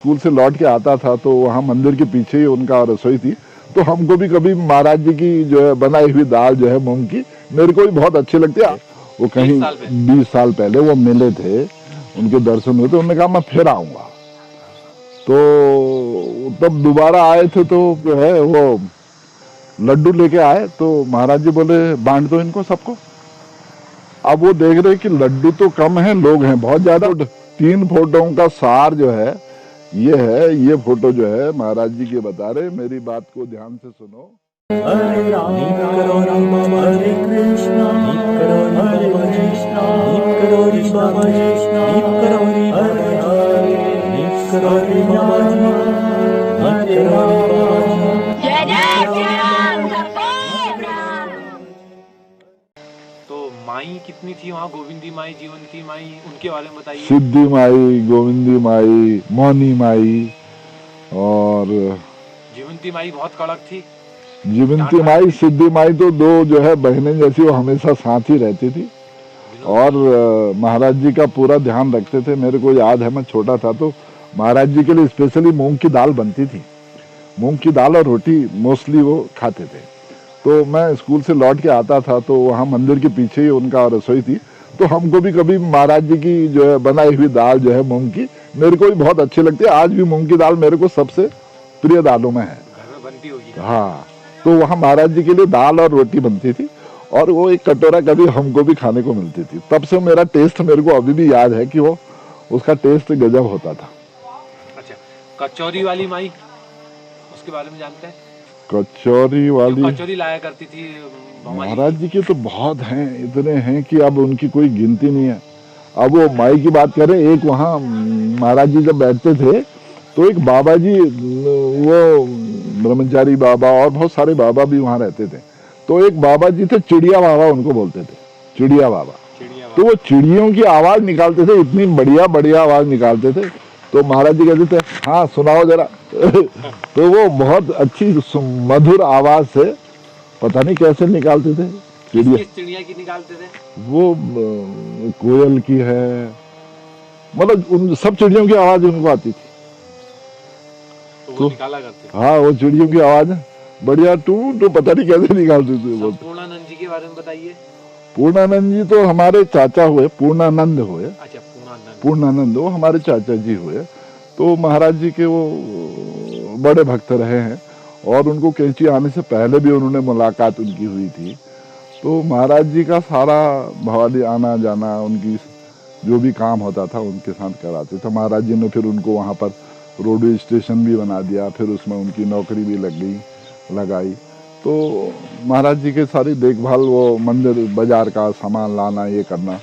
School से लौट के आता था तो वहाँ मंदिर के पीछे ही उनका रसोई थी, तो हमको भी कभी महाराज जी की जो है बनाई हुई दाल जो है मूंग की, मेरे को भी बहुत अच्छी लगती है। वो कहीं 20 साल पहले वो मिले थे, उनके दर्शन हुए, तो उन्होंने कहा मैं फिर आऊंगा। तो तब दोबारा आए थे तो जो है वो लड्डू लेके आए, तो महाराज जी बोले बांट दो इनको सबको। अब वो देख रहे कि लड्डू तो कम है, लोग हैं बहुत ज्यादा। 3 फोटोओं का सार जो है ये है, ये फोटो जो है महाराज जी के बता रहे, मेरी बात को ध्यान से सुनो। हरे राम हरे कृष्णा हरे कृष्णा कृष्णा कृष्णा हरे हरे हरे राम। तो माई कितनी थी वहाँ? गोविंदी माई, जीवंती माई, उनके बारे में बताइए। सिद्धि माई, गोविंदी माई, मौनी माई और जीवंती माई बहुत कड़क थी। जीवंती माई, सिद्धि माई तो दो जो है बहनें जैसी, वो हमेशा साथ ही रहती थी और महाराज जी का पूरा ध्यान रखते थे। मेरे को याद है मैं छोटा था तो महाराज जी के लिए स्पेशली मूंग की दाल बनती थी, मूंग की दाल और रोटी मोस्टली वो खाते थे। तो मैं स्कूल से लौट के आता था तो वहाँ मंदिर के पीछे ही उनका रसोई थी, तो हमको भी कभी महाराज जी की जो है बनाई हुई दाल जो है मूंग की, मेरे को भी बहुत अच्छी लगती है। आज भी मूंग की दाल मेरे को सबसे प्रिय दालों में है। घर में बनती होगी। हाँ, तो वहाँ महाराज जी के लिए दाल और रोटी बनती थी और वो एक कटोरा कभी हमको भी खाने को मिलती थी। तब से मेरा टेस्ट मेरे को अभी भी याद है कि वो उसका टेस्ट गजब होता था। अच्छा, कचौरी वाली माई, उसके बारे में जानते हैं? कचौरी वाली, कचौरी लाया करती थी महाराज जी के तो बहुत हैं, इतने हैं कि अब उनकी कोई गिनती नहीं है। अब वो माई की बात करें, एक वहाँ महाराज जी जब बैठते थे तो एक बाबा जी, वो ब्रह्मचारी बाबा और बहुत सारे बाबा भी वहाँ रहते थे, तो एक बाबा जी थे, चिड़िया बाबा उनको बोलते थे, चिड़िया बाबा। तो वो चिड़ियों की आवाज निकालते थे, इतनी बढ़िया बढ़िया आवाज निकालते थे। तो महाराज जी कहते थे हाँ सुनाओ जरा तो वो बहुत अच्छी मधुर आवाज से पता नहीं कैसे निकालते थे चिड़िया। किस चिड़िया की निकालते थे? वो कोयल की है, मतलब उन सब चिड़ियों की आवाज उनको आती थी। तो वो निकाला करते थे। हाँ, वो चिड़ियों की आवाज बढ़िया टू पता नहीं कैसे निकालते थे। पूर्णानंद जी के बारे में बताइए। पूर्णानंद जी तो हमारे चाचा हुए, पूर्णानंद हुए। अच्छा, पूर्णानंद वो हमारे चाचा जी हुए। तो महाराज जी के वो बड़े भक्त रहे हैं और उनको कैंची आने से पहले भी उन्होंने मुलाकात उनकी हुई थी। तो महाराज जी का सारा भवाली आना जाना, उनकी जो भी काम होता था उनके साथ कराते थे। महाराज जी ने फिर उनको वहाँ पर रोडवे स्टेशन भी बना दिया, फिर उसमें उनकी नौकरी भी लगाई। तो महाराज जी के सारी देखभाल, वो मंदिर बाजार का सामान लाना ये करना,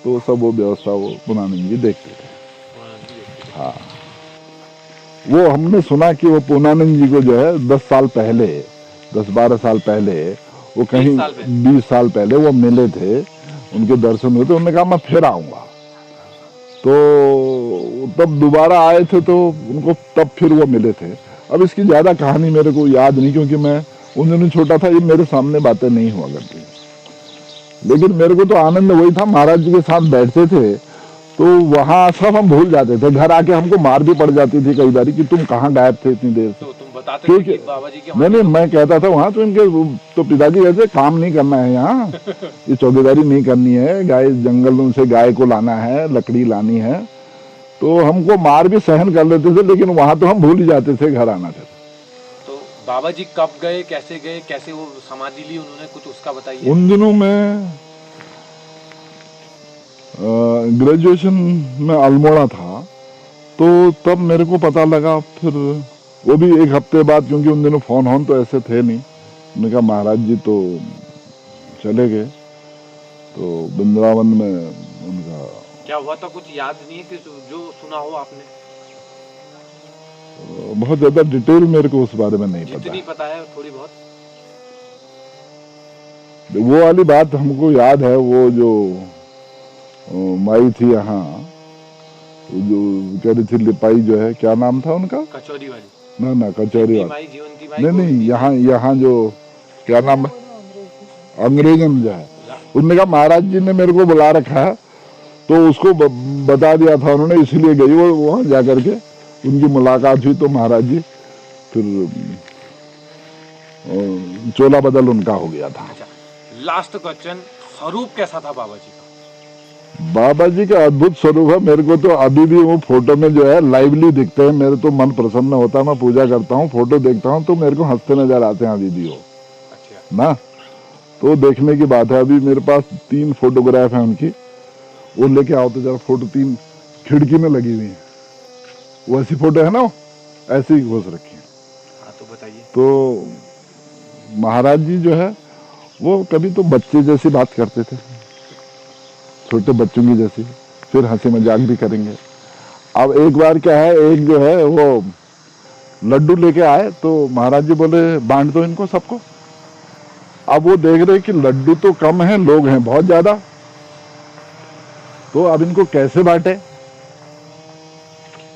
तो सब वो व्यवस्था वो पूर्णानंद जी देखते थे। हाँ, वो हमने सुना कि वो पूर्णानंद जी को जो है 10-12 साल पहले वो कहीं 20 साल पहले वो मिले थे, उनके दर्शन हुए, तो उन्होंने कहा मैं फिर आऊंगा। तो तब दोबारा आए थे तो उनको तब फिर वो मिले थे। अब इसकी ज्यादा कहानी मेरे को याद नहीं, क्योंकि मैं उन दिनों छोटा था, ये मेरे सामने बातें नहीं हुआ करती। लेकिन मेरे को तो आनंद वही था, महाराज जी के साथ बैठते थे तो वहाँ सब हम भूल जाते थे। घर आके हमको मार भी पड़ जाती थी कई बार कि तुम कहाँ गायब थे इतनी देर से। तो तुम बताते थे कि बाबा जी के नहीं, मैं कहता था वहाँ तो इनके तो पिताजी कहते काम नहीं करना है यहाँ ये चौकीदारी नहीं करनी है, गाय जंगल से गाय को लाना है, लकड़ी लानी है। तो हमको मार भी सहन कर लेते थे, लेकिन वहाँ तो हम भूल ही जाते थे घर आना फिर। तो बाबा जी कब गए, कैसे वो समाधि ली उन्होंने, कुछ उसका बताइए। उन दिनों में ग्रेजुएशन में अल्मोड़ा था, तो तब मेरे को पता लगा, फिर वो भी एक हफ्ते बाद, क्योंकि उन दिनों फोन तो ऐसे थे नहीं। मैंने कहा महाराज जी तो चले गए, तो वृंदावन में उनका क्या हुआ था कुछ याद नहीं है कि जो सुना हो आपने? बहुत ज्यादा डिटेल मेरे को उस बारे में नहीं पता। जितनी पता है थोड़ी बहुत। वो वाली बात हमको याद है, वो जो माई थी यहाँ, जो कह रही थी लिपाई जो है, क्या नाम था उनका? कचौरी वाली। ना कचौरी वाली जीवंती माई। नहीं, यहाँ जो क्या नाम है, अंग्रेजन जो है, उन्होंने कहा महाराज जी ने मेरे को बुला रखा है, तो उसको बता दिया था उन्होंने, इसलिए गई वो वहाँ जा करके उनकी मुलाकात हुई तो महाराज जी फिर चोला बदल उनका हो गया था। अच्छा, लास्ट क्वेश्चन, स्वरूप कैसा था बाबा जी का? बाबा जी का अद्भुत स्वरूप है। मेरे को तो अभी भी वो फोटो में जो है लाइवली दिखते हैं, मेरे तो मन प्रसन्न होता है। मैं पूजा करता हूँ, फोटो देखता हूँ तो मेरे को हंसते नजर आते हैं अभी भी वो अच्छा, ना। तो देखने की बात है। अभी मेरे पास 3 फोटोग्राफ है उनकी, वो लेके आओ तो जरा। फोटो 3 खिड़की में लगी हुई है, वैसी फोटो है ना, वो ऐसी ही घोष रखी है। हाँ तो बताइए। तो महाराज जी जो है वो कभी तो बच्चे जैसी बात करते थे, छोटे बच्चों की जैसी, फिर हंसी मजाक भी करेंगे। अब एक बार क्या है, एक जो है वो लड्डू लेके आए तो महाराज जी बोले बांट दो इनको सबको। अब वो देख रहे कि लड्डू तो कम है, लोग हैं बहुत ज्यादा, तो अब इनको कैसे बांटे।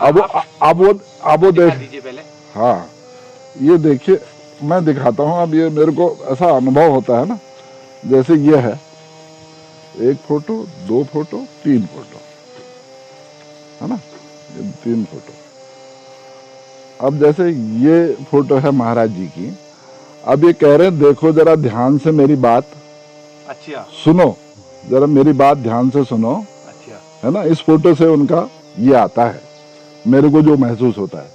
अब वो दिखा देख, दीजिए पहले। हाँ ये देखिए, मैं दिखाता हूँ। अब ये मेरे को ऐसा अनुभव होता है ना, जैसे ये है 1 फोटो, 2 फोटो, 3 फोटो, है ना, ये 3 फोटो। अब जैसे ये फोटो है महाराज जी की। अब ये कह रहे हैं देखो जरा ध्यान से मेरी बात अच्छा, सुनो, जरा मेरी बात ध्यान से सुनो, अच्छा, है ना। इस फोटो से उनका ये आता है, मेरे को जो महसूस होता है।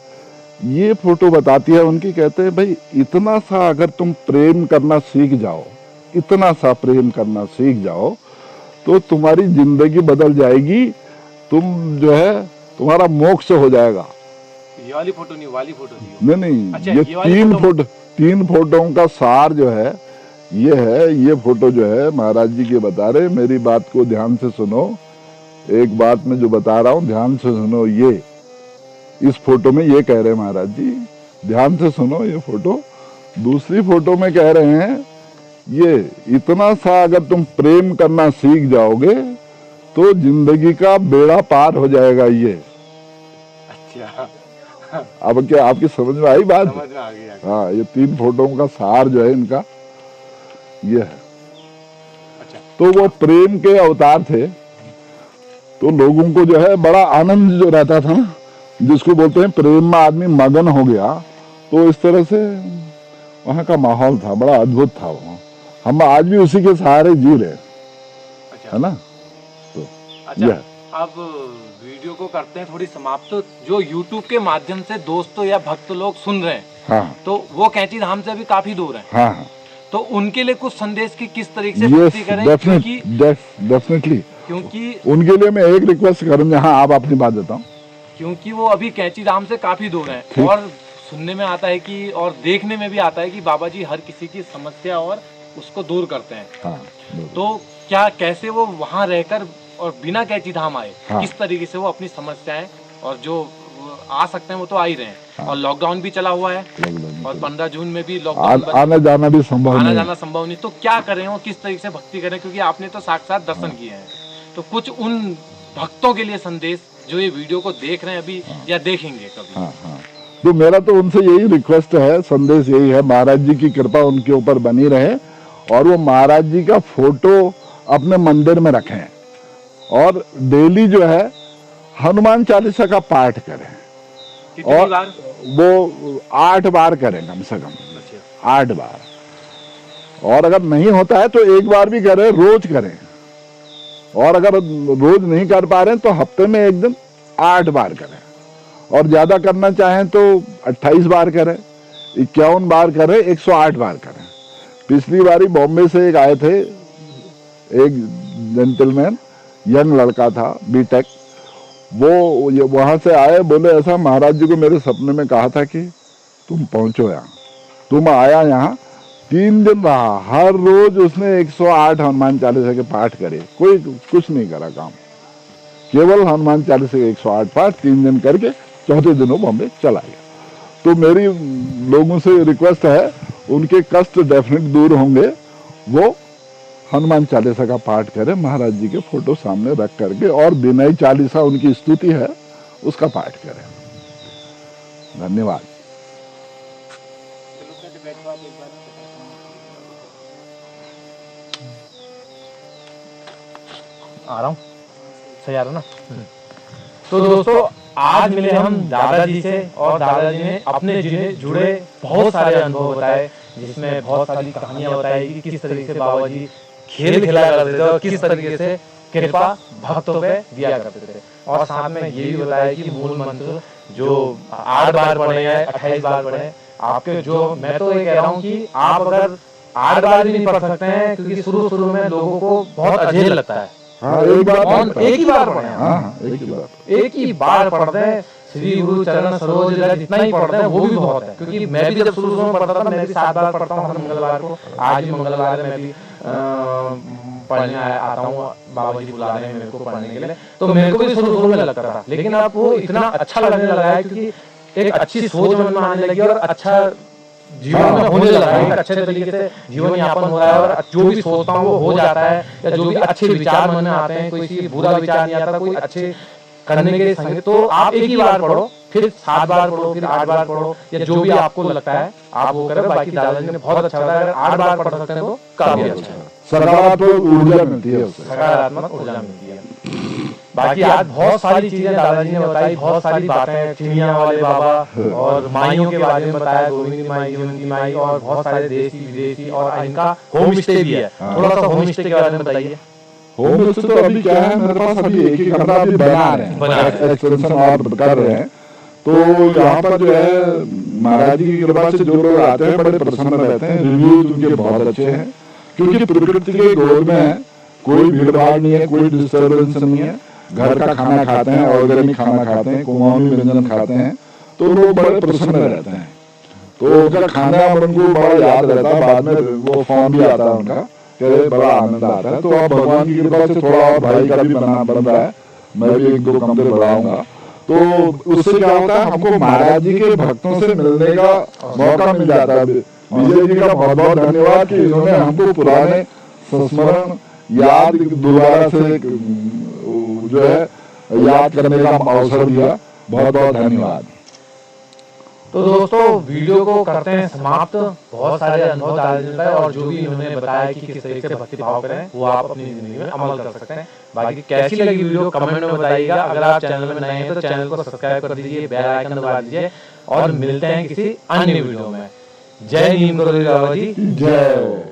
ये फोटो बताती है उनकी, कहते हैं भाई इतना सा अगर तुम प्रेम करना सीख जाओ, इतना सा प्रेम करना सीख जाओ तो तुम्हारी जिंदगी बदल जाएगी। तुम जो है तुम्हारा मोक्ष हो जाएगा। ये वाली फोटो नहीं, वाली फोटो नहीं। नहीं अच्छा, ये ये वाली 3 फोटो- फोटो, 3 फोटों का सार जो है ये है। ये फोटो जो है महाराज जी के बता रहे, मेरी बात को ध्यान से सुनो, एक बात मैं जो बता रहा हूं ध्यान से सुनो। ये इस फोटो में ये कह रहे हैं महाराज जी, ध्यान से सुनो ये फोटो। दूसरी फोटो में कह रहे हैं ये इतना सा अगर तुम प्रेम करना सीख जाओगे तो जिंदगी का बेड़ा पार हो जाएगा। ये अच्छा, अब क्या आपकी समझ में आई बात? समझ में आ गई। हाँ, ये 3 फोटों का सार जो है इनका ये है। अच्छा, तो वो प्रेम के अवतार थे, तो लोगों को जो है बड़ा आनंद जो रहता था ना, जिसको बोलते हैं प्रेम में आदमी मगन हो गया, तो इस तरह से वहाँ का माहौल था, बड़ा अद्भुत था वो। हम आज भी उसी के सहारे जी रहे, अच्छा, है ना। तो अच्छा। यह अब वीडियो को करते हैं थोड़ी समाप्त। जो YouTube के माध्यम से दोस्तों या भक्त लोग सुन रहे हैं, हाँ तो वो कैंची धाम से अभी काफी दूर हैं, हाँ हाँ, तो उनके लिए कुछ संदेश की किस तरीके से यस भक्ति करें? डेफिनेटली। क्योंकि उनके लिए मैं एक रिक्वेस्ट करूंगा। हाँ, आप अपनी बात बताओ। क्योंकि वो अभी कैंची धाम से काफी दूर हैं, ठीक। और सुनने में आता है कि, और देखने में भी आता है कि बाबा जी हर किसी की समस्या और उसको दूर करते हैं। हाँ बिल्कुल। तो क्या, कैसे वो वहाँ रहकर और बिना कैंची धाम आए, हाँ। किस तरीके से वो अपनी समस्याएं, और जो आ सकते हैं वो तो आ ही रहे हैं, हाँ। और लॉकडाउन भी चला हुआ है, लगभग और 15 जून में भी लॉकडाउन आना जाना भी संभव आना नहीं जाना संभव नहीं। तो क्या करें और किस तरीके से भक्ति करें? क्योंकि आपने तो साक्षात दर्शन किए हैं, तो कुछ उन भक्तों के लिए संदेश जो ये वीडियो को देख रहे हैं अभी या देखेंगे कभी। हाँ हाँ, तो मेरा तो उनसे यही रिक्वेस्ट है, संदेश यही है, महाराज जी की कृपा उनके ऊपर बनी रहे, और वो महाराज जी का फोटो अपने मंदिर में रखें, और डेली जो है हनुमान चालीसा का पाठ करें, कितनी और बार? वो 8 बार करें कम से कम, अच्छा, 8 बार। और अगर नहीं होता है तो 1 बार भी करें, रोज करें। और अगर रोज नहीं कर पा रहे हैं तो हफ्ते में 1 दिन 8 बार करें, और ज्यादा करना चाहें तो 28 बार करें, 51 बार करें, 108 बार करें। पिछली बारी बॉम्बे से एक आए थे, एक जेंटलमैन, यंग लड़का था, बीटेक, वो वहां से आए, बोले ऐसा महाराज जी को मेरे सपने में कहा था कि तुम पहुंचो यहाँ। तुम आया यहाँ, 3 दिन रहा, हर रोज उसने 108 हनुमान चालीसा के पाठ करे, कोई कुछ नहीं करा काम, केवल हनुमान चालीसा के 108 पाठ 3 दिन करके 4थे दिन वो बॉम्बे चला गया। तो मेरी लोगों से रिक्वेस्ट है, उनके कष्ट डेफिनेट दूर होंगे, वो हनुमान चालीसा का पाठ करें, महाराज जी के फोटो सामने रख करके, और विनय चालीसा उनकी स्तुति है उसका पाठ करें। धन्यवाद। आ रहा हूँ, सही आ रहा ना। तो दोस्तों आज मिले हम दादाजी से और दादाजी ने अपने जुड़े बहुत सारे अनुभव बताए, जिसमें बहुत सारी कहानियां बताई कि किस तरीके से बाबा जी खेल खेला करते थे और किस तरीके से कृपा भक्तों पे दिया करते थे। और साथ में ये भी बताया कि मूल मंत्र जो 8 बार पढ़े हैं, 28 बार पढ़े हैं, आपके जो मैं तो ये कह रहा हूँ कि आप अगर 8 बार भी नहीं पढ़ सकते हैं, क्योंकि शुरू में लोगों को बहुत अजीब लगता है। हाँ, एक बार एक ही बार पढ़े हैं। हाँ, एक ही बार पढ़ते हैं, श्री गुरु चरण सरोज रज, जितना ही पढ़ते हैं वो भी बहुत है। क्योंकि मैं भी जब शुरू में पढ़ता था, मैं भी 7 बार पढ़ता हूँ हर मंगलवार को। आज भी मंगलवार है, मैं भी पढ़ने आता हूँ, बाबा जी बुला रहे हैं मेरे को पढ़ने के लिए। तो मेरे को भी शुरू में लगता था, लेकिन अब वो इतना अच्छा लगने लगा है, क्योंकि एक अच्छी सोच मन में आने लगी और अच्छा जीवन में होने लगा है, एक अच्छे तरीके से जीवन यापन हो रहा है और जो भी सोचता हूँ वो हो जाता है, या जो भी अच्छे विचार मन में आते हैं, कोई बुरा विचार नहीं आता, कोई अच्छे करने के संगे। तो आप एक ही बार पढ़ो, फिर 7 बार पढ़ो, फिर 8 बार पढ़ो, या जो भी आपको लगता है आप वो करें। बाकी दादाजी ने बहुत अच्छा बताया, अगर 8 बार पढ़ सकते हैं तो काफी अच्छा है, सकारात्मक ऊर्जा मिलती है उससे। सकारात्मक ऊर्जा मिलती है। बाकी आज बहुत सारी चीजें दादाजी ने बताई, बहुत सारी बातें, चिड़िया वाले बाबा और माइयों के बारे में बताया, गोविंद माई, जीवंती माई, और बहुत सारे देसी विदेशी, और इनका होम स्टे भी है। थोड़ा सा होम स्टे के बारे में बताइए। होम स्टे तो अभी क्या है, मेरे पास अभी एक ही कमरा अभी बना रहे हैं, एक्सटेंशन और कर रहे हैं। तो यहाँ पर जो है महाराज जी की कृपा से जो लोग आते हैं बड़े प्रसन्न रहते हैं, रिव्यूज उनके बहुत अच्छे हैं, क्योंकि प्रकृति के गोद में है, कोई भीड़ भाड़ नहीं है, कोई डिस्टर्बेंस नहीं है, घर का खाना खाते हैं, ऑर्गेनिक खाना खाते हैं, कुमाऊनी व्यंजन खाते हैं, तो लोग बड़े प्रसन्न रहते हैं। तो उनका खाना उनको बड़ा याद रहता है, बाद में वो फॉर्म भी आता है उनका, कि बड़ा आनंद आता है। तो अब भगवान की कृपा से थोड़ा और भाई का भी बन रहा है, मैं भी 1-2 कमरे बढ़ाऊंगा। तो उससे क्या होता है, हमको महाराज जी के भक्तों से मिलने का मौका मिल जाता है। विजय जी का बहुत बहुत धन्यवाद कि इन्होंने हमको पुराने संस्मरण याद दोबारा से जो है याद करने का अवसर दिया। बहुत बहुत धन्यवाद। तो दोस्तों वीडियो को करते हैं समाप्त। बहुत सारे अनुभव दादाजी ने बताए, और जो भी उन्होंने बताया कि किस तरीके से भक्ति भाव करें, वो आप अपनी जिंदगी में अमल कर सकते हैं। बाकी कैसी लगी वीडियो कमेंट में बताइएगा। अगर आप चैनल में नए हैं तो चैनल को सब्सक्राइब कर दीजिए, बेल आइकन दबा दीजिए, और मिलते हैं किसी अन्य वीडियो में। जय नीम करोड़ी बाबा जी, जय।